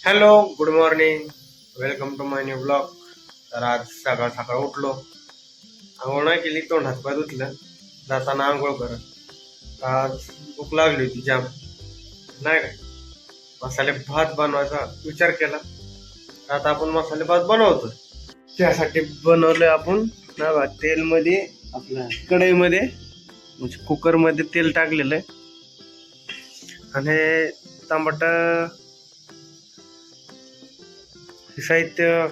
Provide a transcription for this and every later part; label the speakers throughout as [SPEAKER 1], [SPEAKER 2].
[SPEAKER 1] Hello, good morning. Welcome to my new blog. तर आज सकाळ सकाळ उठलो, आंघोळ नाही केली, तोंड हातपाय धुतलं, जाताना आंघोळ करत. आज भूक लागली होती जाम, नाही काय मसाले भात बनवायचा विचार केला. आता आपण मसाले भात बनवतो, त्यासाठी बनवलं आपण ना बा तेलमध्ये, आपल्या कढईमध्ये म्हणजे कुकरमध्ये तेल टाकलेलं आहे आणि टमाटा साहित्य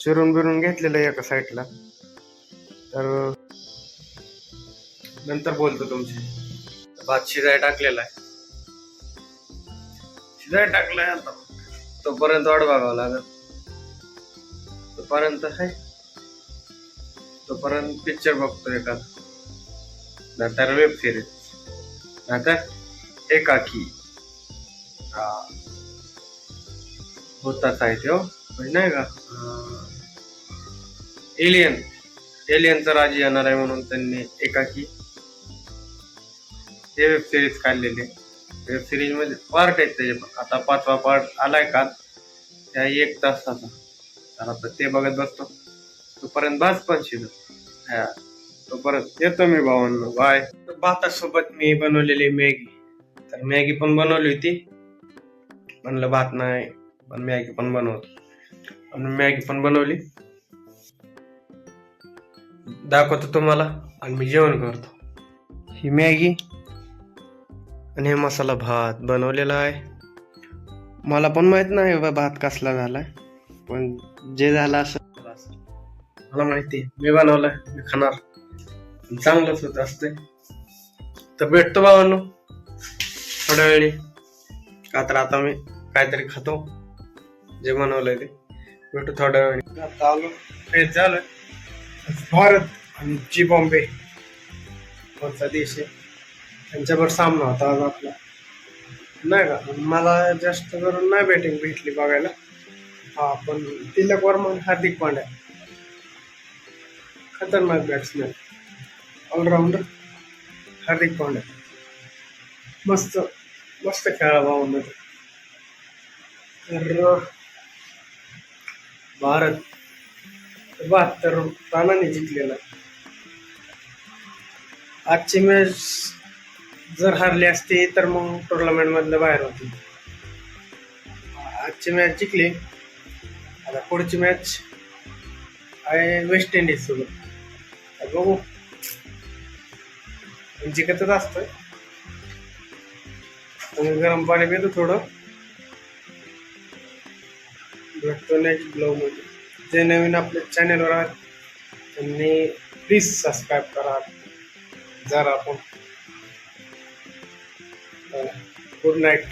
[SPEAKER 1] चिरून बिरून घेतलेलं आहे एका साईडला. तर नंतर बोलतो तुमची. भात शिजाय टाकलेला आहे, शिजाय टाकलाय. आता तोपर्यंत वाट बघावं लागेल. तोपर्यंत पिक्चर बघतो एखादा, नंतर वेब सिरीज, नंतर एकाकी. हा होताच आहे तो, म्हणजे नाही का, एलियनचा राज येणार आहे म्हणून त्यांनी एकाकी हे वेब सिरीज काढलेली. वेब सिरीज मध्ये पार्ट आहेत त्याचे, आता 5वा पार्ट आलाय का, त्या 1 तासाचा. तर आता ते बघत बसतो, तोपर्यंत भात पण शिजत. हा, तोपर्यंत येतो मी भावांनो, बाय. भातासोबत मी बनवलेली मॅगी, तर मॅगी पण बनवली होती. म्हणलं भात नाही पण मॅगी पण बनवतो, आणि मॅगी पण बनवली, दाखवतो तुम्हाला. आणि मी जेवण करतो. ही मॅगी आणि हे मसाला भात बनवलेला आहे. मला पण माहित नाही बा भात कसला झालाय, पण जे झालं असं मला माहिती. मी बनवलाय, मी खाणार, चांगलंच होत असते. तर भेटतो भावांनो थोड्या वेळी, का तर आता मी काहीतरी खातो जे बनवलंय ते. भेटू थोड्या वेळी. आता आलो, फ्रेश झालोय. भारत आणि जी बॉम्बे कोणता देश आहे, त्यांच्यावर सामना होता आज आपला, नाही का. मला जास्त करून नाही बॅटिंग भेटली बघायला. हा, पण तिलक वर्मा, हार्दिक पांड्या खतरनाक बॅट्समॅन, ऑलराऊंडर. हार्दिक पांड्या मस्त मस्त खेळा भावांमध्ये. तर भारत 72 रनांनी जिंकलेला. आजची मॅच जर हारली असती तर मग टुर्नामेंट मधलं बाहेर होती. आजची मॅच जिंकली, आता पुढची मॅच आहे वेस्ट इंडिज सोबत. बघू, जिंकतच असतं. गरम पाणी पितो थोडं, भेटतो नेक्स्ट ब्लॉग मध्ये. जे नवीन आपल्या चॅनलवर आहेत त्यांनी प्लीज सबस्क्राईब करा जरा. आपण गुड नाईट.